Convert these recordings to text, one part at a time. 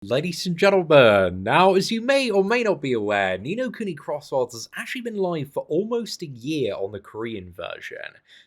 Ladies and gentlemen, now as you may or may not be aware, Ni no Kuni Crossworlds has actually been live for almost a year on the Korean version.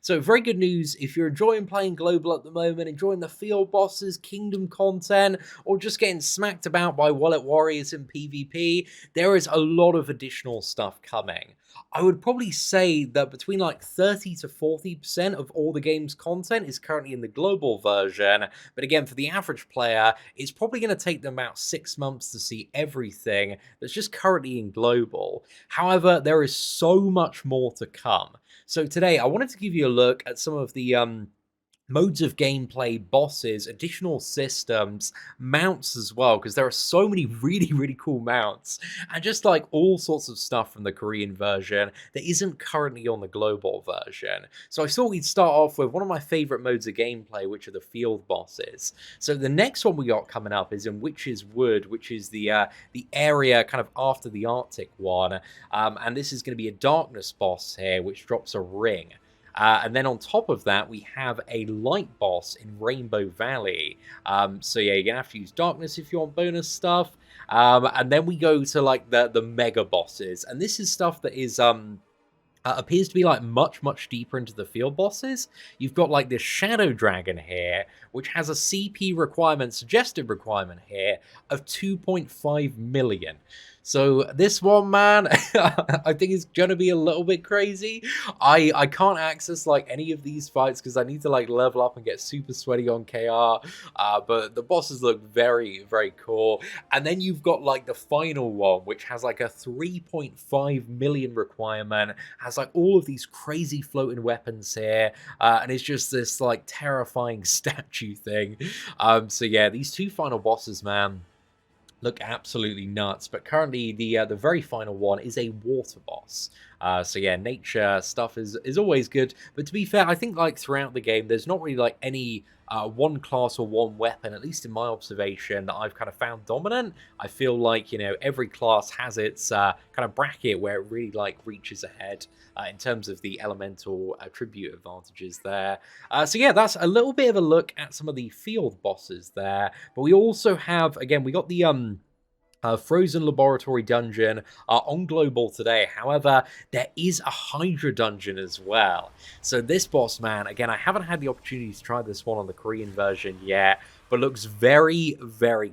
So very good news if you're enjoying playing global at the moment, enjoying the field bosses, kingdom content, or just getting smacked about by wallet warriors in PvP, there is a lot of additional stuff coming. I would probably say that between like 30 to 40% of all the game's content is currently in the global version, but again, for the average player, it's probably going to take them about 6 months to see everything that's just currently in global. However, there is so much more to come. So today, I wanted to give you a look at some of the modes of gameplay, bosses, additional systems, mounts as well, because there are so many really cool mounts, and just like all sorts of stuff from the Korean version that isn't currently on the global version. So I thought we'd start off with one of my favorite modes of gameplay, which are the field bosses. So the next one we got coming up is in Witch's Wood, which is the area kind of after the Arctic one, and this is going to be a darkness boss here, which drops a ring. And then on top of that, we have a light boss in Rainbow Valley. So yeah, you're going to have to use darkness if you want bonus stuff. And then we go to like the mega bosses. And this is stuff that is appears to be like much deeper into the field bosses. You've got like this Shadow Dragon here, which has a CP requirement, suggested requirement here, of 2.5 million. So this one, man, I think it's gonna be a little bit crazy. I can't access like any of these fights because I need to like level up and get super sweaty on KR. But the bosses look very cool. And then you've got like the final one, which has like a 3.5 million requirement, has like all of these crazy floating weapons here, and it's just this like terrifying statue thing. So yeah, these two final bosses, man, look absolutely nuts. But currently, the very final one is a water boss. So yeah, nature stuff is always good. But to be fair, I think like throughout the game, there's not really like any one class or one weapon, at least in my observation, that I've kind of found dominant. I feel like, you know, every class has its kind of bracket where it really like reaches ahead in terms of the elemental attribute advantages there. So yeah, that's a little bit of a look at some of the field bosses there. But we also have, again, we got the Frozen Laboratory Dungeon on Global today. However, there is a Hydra Dungeon as well. So this boss, man, again, I haven't had the opportunity to try this one on the Korean version yet, but looks very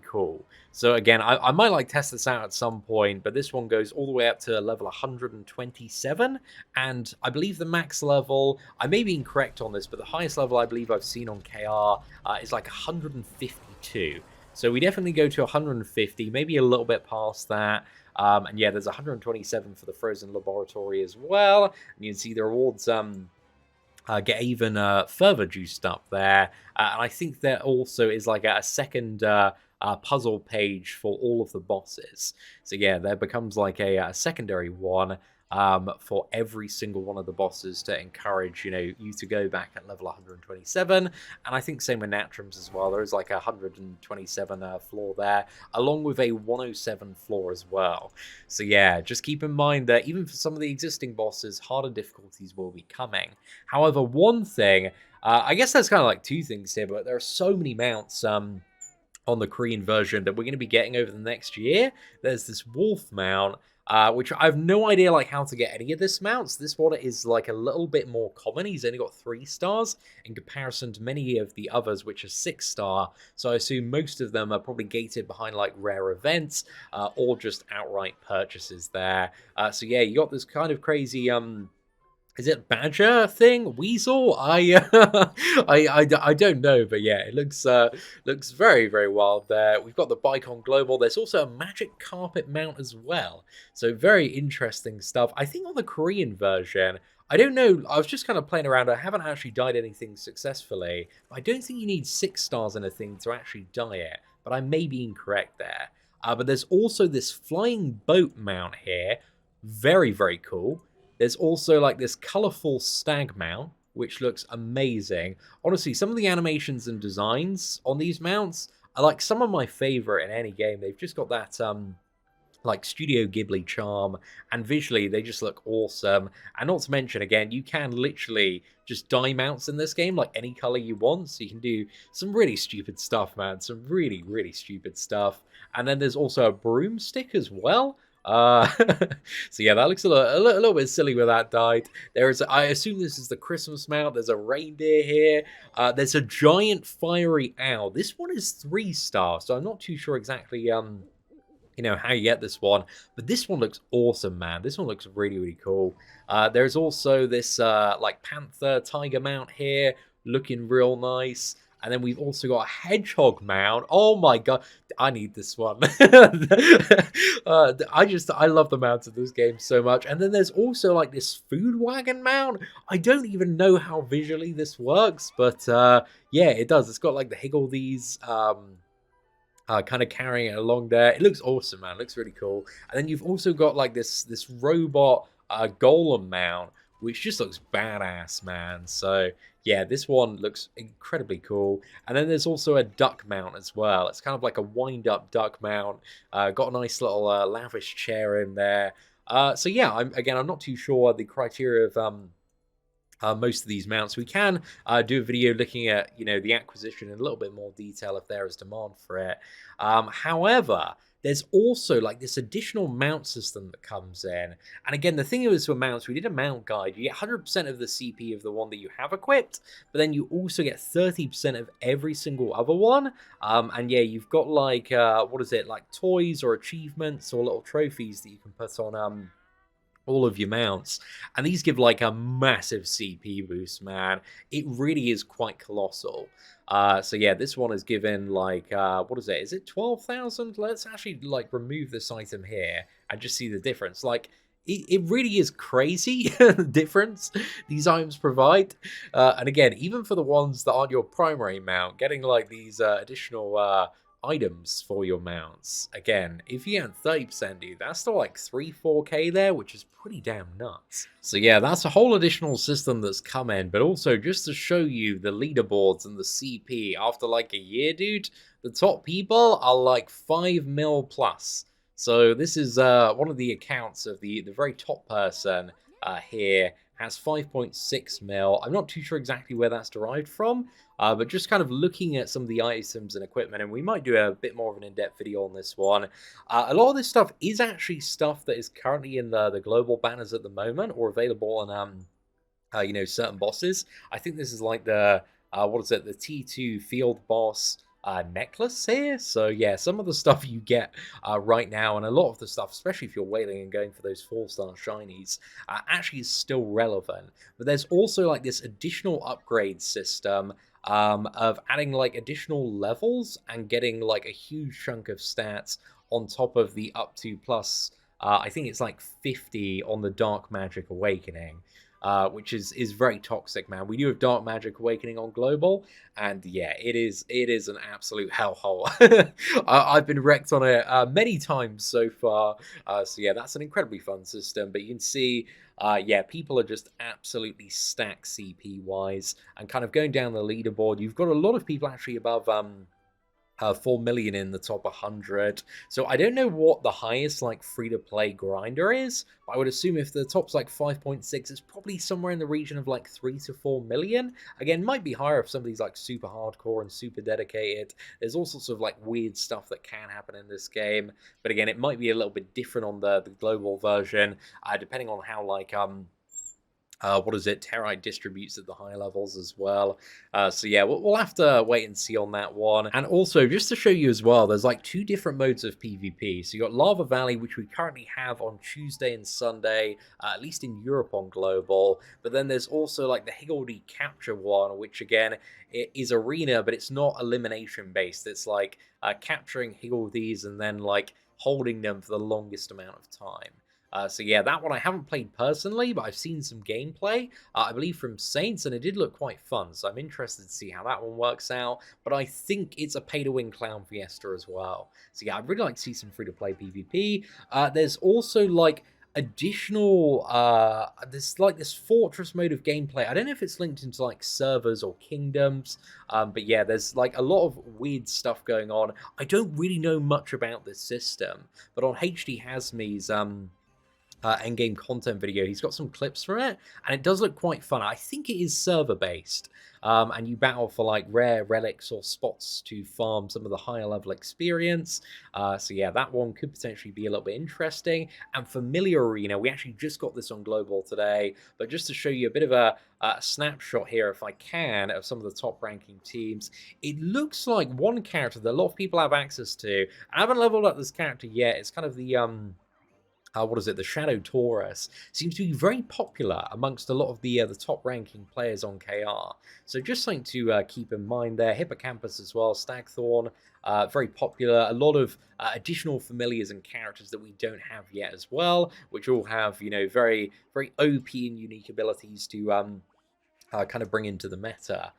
cool. So again, I might like test this out at some point, but this one goes all the way up to level 127, and I believe the max level, I may be incorrect on this, but the highest level I believe I've seen on KR is like 152. So we definitely go to 150, maybe a little bit past that. And yeah, there's 127 for the Frozen Laboratory as well. And you can see the rewards get even further juiced up there. And I think there also is like a second puzzle page for all of the bosses. So yeah, there becomes like a secondary one for every single one of the bosses to encourage, you know, you to go back at level 127. And I think same with Natrums as well. There is like a 127 floor there, along with a 107 floor as well. So yeah, just keep in mind that even for some of the existing bosses, harder difficulties will be coming. However, one thing, I guess there's kind of like two things here, but there are so many mounts on the Korean version that we're going to be getting over the next year. There's this wolf mount, which I have no idea like how to get any of this mounts. This one is like a little bit more common. He's only got 3 stars in comparison to many of the others, which are 6-star. So I assume most of them are probably gated behind like rare events or just outright purchases there. So yeah, you got this kind of crazy is it badger thing? Weasel? I don't know, but yeah, it looks very wild there. We've got the bike on global. There's also a magic carpet mount as well. So very interesting stuff. I think on the Korean version, I don't know, I was just kind of playing around. I haven't actually dyed anything successfully. I don't think you need 6 stars in a thing to actually dye it, but I may be incorrect there. But there's also this flying boat mount here. Very cool. There's also like this colorful stag mount, which looks amazing. Honestly, some of the animations and designs on these mounts are like some of my favorite in any game. They've just got that like Studio Ghibli charm, and visually they just look awesome. And not to mention, again, you can literally just dye mounts in this game like any color you want, so you can do some really stupid stuff, man. Some really, really stupid stuff. And then there's also a broomstick as well. Uh, so yeah, that looks a little bit silly with that dyed. There is, I assume this is the Christmas mount. There's a reindeer here. There's a giant fiery owl. This one is 3 stars, so I'm not too sure exactly how you get this one, but this one looks awesome, man. This one looks really, really cool. There's also this like panther tiger mount here, looking real nice. And then we've also got a hedgehog mount. Oh my god, I need this one. I love the mounts of this game so much. And then there's also like this food wagon mount. I don't even know how visually this works, but yeah, it does. It's got like the higgledies kind of carrying it along there. It looks awesome, man. It looks really cool. And then you've also got like this robot golem mount, which just looks badass, man. So yeah, this one looks incredibly cool. And then there's also a duck mount as well. It's kind of like a wind-up duck mount. Got a nice little lavish chair in there. So yeah, I'm not too sure the criteria of most of these mounts. We can do a video looking at the acquisition in a little bit more detail if there is demand for it. However, there's also like this additional mount system that comes in, and again, the thing is with mounts, we did a mount guide. You get 100% of the CP of the one that you have equipped, but then you also get 30% of every single other one. And yeah, you've got like what is it, like toys or achievements or little trophies that you can put on all of your mounts, and these give like a massive CP boost, man. It really is quite colossal. So yeah, this one is given like what is it? Is it 12,000? Let's actually like remove this item here and just see the difference. Like it really is crazy the difference these items provide. And again, even for the ones that aren't your primary mount, getting like these additional items for your mounts. Again, if you had 30%, dude, that's still like 3-4k there, which is pretty damn nuts. So yeah, that's a whole additional system that's come in, but also just to show you the leaderboards and the CP after like a year, dude, the top people are like 5 mil plus. So this is one of the accounts of the very top person here has 5.6 mil. I'm not too sure exactly where that's derived from, but just kind of looking at some of the items and equipment, and we might do a bit more of an in-depth video on this one. A lot of this stuff is actually stuff that is currently in the global banners at the moment, or available on certain bosses. I think this is like the what is it, the T2 field boss necklace here. So yeah, some of the stuff you get right now, and a lot of the stuff, especially if you're waiting and going for those 4-star shinies, actually is still relevant. But there's also like this additional upgrade system of adding like additional levels and getting like a huge chunk of stats on top of the up to plus I think it's like 50 on the Dark Magic Awakening. Which is very toxic, man. We do have Dark Magic Awakening on Global, and yeah, it is an absolute hellhole. I've been wrecked on it many times so far, so yeah, that's an incredibly fun system, but you can see, yeah, people are just absolutely stacked CP-wise, and kind of going down the leaderboard, you've got a lot of people actually above 4 million in the top 100. So I don't know what the highest like free-to-play grinder is, but I would assume if the top's like 5.6, it's probably somewhere in the region of like 3 to 4 million. Again, might be higher if somebody's like super hardcore and super dedicated. There's all sorts of like weird stuff that can happen in this game, but again, it might be a little bit different on the global version, depending on how like what is it? Territe distributes at the higher levels as well. So yeah, we'll have to wait and see on that one. And also, just to show you as well, there's like 2 different modes of PvP. So you got Lava Valley, which we currently have on Tuesday and Sunday, at least in Europe on Global. But then there's also like the Higgledy Capture one, which again, it is arena, but it's not elimination based. It's like capturing Higgledies and then like holding them for the longest amount of time. So yeah, that one I haven't played personally, but I've seen some gameplay, I believe from Saints, and it did look quite fun, so I'm interested to see how that one works out, but I think it's a pay-to-win Clown Fiesta as well. So yeah, I'd really like to see some free-to-play PvP. There's also, like, additional this fortress mode of gameplay. I don't know if it's linked into like servers or kingdoms, but yeah, there's like a lot of weird stuff going on. I don't really know much about this system, but on HD Hasme's Endgame content video, he's got some clips from it, and it does look quite fun. I think it is server based, and you battle for like rare relics or spots to farm some of the higher level experience. So yeah, that one could potentially be a little bit interesting. And Familiar Arena, we actually just got this on Global today, but just to show you a bit of a snapshot here, if I can, of some of the top ranking teams, it looks like one character that a lot of people have access to. I haven't leveled up this character yet. It's kind of the what is it? The Shadow Taurus seems to be very popular amongst a lot of the top-ranking players on KR. So just something to keep in mind there. Hippocampus as well, Stagthorn, very popular. A lot of additional familiars and characters that we don't have yet as well, which all have very very OP and unique abilities to kind of bring into the meta.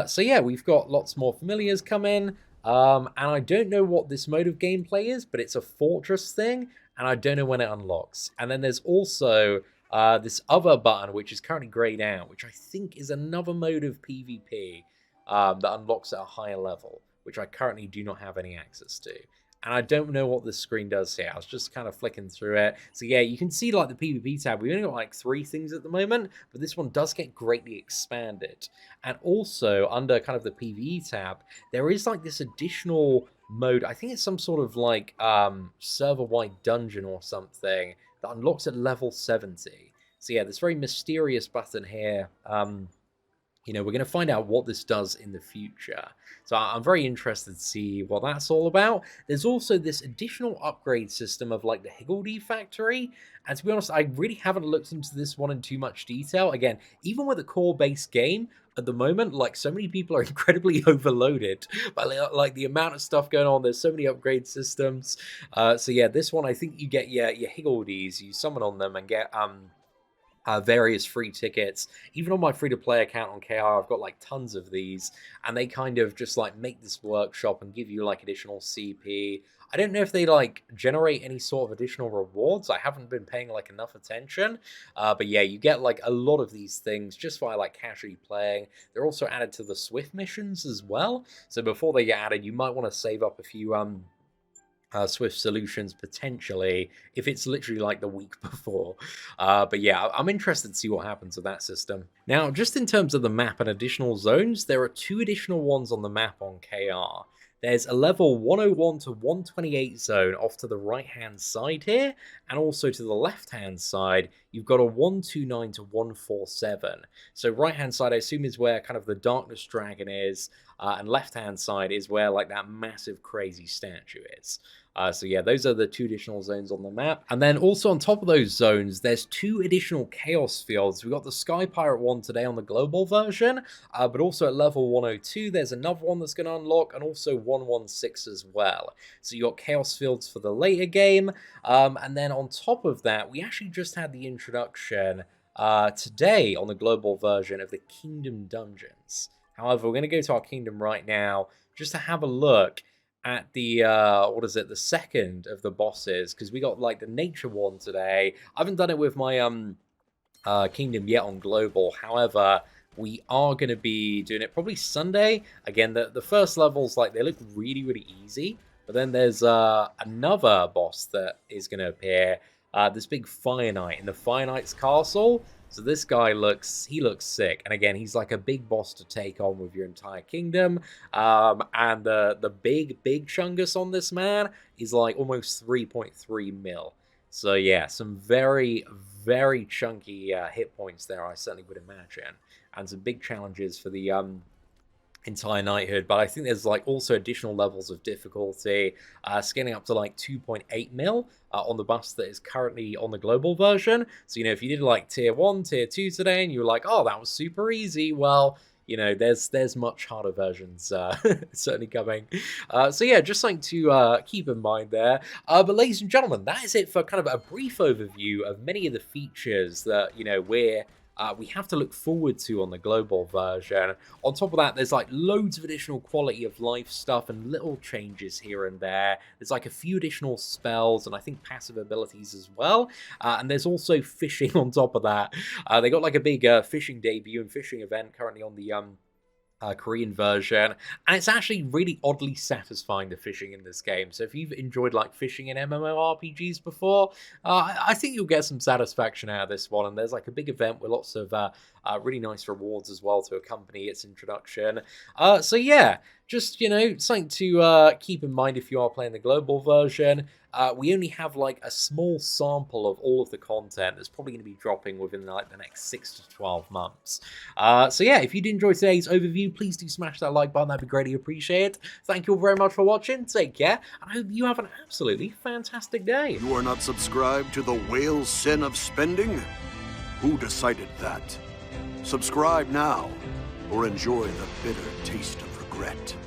So yeah, we've got lots more familiars come in. And I don't know what this mode of gameplay is, but it's a fortress thing, and I don't know when it unlocks. And then there's also this other button, which is currently grayed out, which I think is another mode of PvP that unlocks at a higher level, which I currently do not have any access to. And I don't know what this screen does here. I was just kind of flicking through it. So yeah, you can see like the PvP tab. We've only got like 3 things at the moment, but this one does get greatly expanded. And also under kind of the PvE tab, there is like this additional mode. I think it's some sort of like server-wide dungeon or something that unlocks at level 70. So yeah, this very mysterious button here. We're going to find out what this does in the future. So I'm very interested to see what that's all about. There's also this additional upgrade system of like the Higgledy factory. And to be honest, I really haven't looked into this one in too much detail. Again, even with a core-based game, at the moment, like so many people are incredibly overloaded by like the amount of stuff going on. There's so many upgrade systems. So yeah, this one, I think you get your Higgledies, you summon on them and get various free tickets. Even on my free-to-play account on KR, I've got like tons of these, and they kind of just like make this workshop and give you like additional CP. I don't know if they like generate any sort of additional rewards. I haven't been paying like enough attention, but yeah, you get like a lot of these things just by like casually playing. They're also added to the Swift missions as well, so before they get added, you might want to save up a few Swift solutions potentially if it's literally like the week before. But yeah, I'm interested to see what happens with that system. Now, just in terms of the map and additional zones, there are 2 additional ones on the map on KR. There's a level 101 to 128 zone off to the right-hand side here, and also to the left-hand side, you've got a 129 to 147. So right-hand side, I assume, is where kind of the Darkness Dragon is, and left-hand side is where like that massive crazy statue is. So yeah, those are the 2 additional zones on the map. And then also on top of those zones, there's 2 additional Chaos Fields. We've got the Sky Pirate one today on the global version, but also at level 102, there's another one that's going to unlock, and also 116 as well. So you got Chaos Fields for the later game. And then on top of that, we actually just had the introduction today on the global version of the Kingdom Dungeons. However, we're going to go to our kingdom right now just to have a look at the the second of the bosses, because we got like the nature one today. I haven't done it with my kingdom yet on global. However, we are going to be doing it probably Sunday. Again, the first levels, like, they look really really easy, but then there's another boss that is going to appear, this big Fire Knight in the Fire Knight's castle. So this guy looks sick, and again, he's like a big boss to take on with your entire kingdom. And the big chungus on this man is like almost 3.3 mil. So yeah, some very very chunky hit points there, I certainly would imagine, and some big challenges for the entire knighthood. But I think there's like also additional levels of difficulty, scaling up to like 2.8 mil on the bus that is currently on the global version. So if you did like tier 1, tier 2 today, and you were like, oh, that was super easy, well, there's much harder versions certainly coming. So yeah, just something to keep in mind there. But ladies and gentlemen, that is it for kind of a brief overview of many of the features that we're we have to look forward to on the global version. On top of that, there's like loads of additional quality of life stuff and little changes here and there. There's like a few additional spells and I think passive abilities as well. And there's also fishing on top of that. They got like a big fishing debut and fishing event currently on the Korean version, and it's actually really oddly satisfying, the fishing in this game. So if you've enjoyed like fishing in MMORPGs before, I think you'll get some satisfaction out of this one. And there's like a big event with lots of really nice rewards as well to accompany its introduction. So yeah, just, something to keep in mind if you are playing the global version. We only have like a small sample of all of the content that's probably going to be dropping within like the next 6 to 12 months. So yeah, if you did enjoy today's overview, please do smash that like button. That'd be greatly appreciated. Thank you all very much for watching. Take care, and I hope you have an absolutely fantastic day. You are not subscribed to the whale sin of spending? Who decided that? Subscribe now, or enjoy the bitter taste of regret.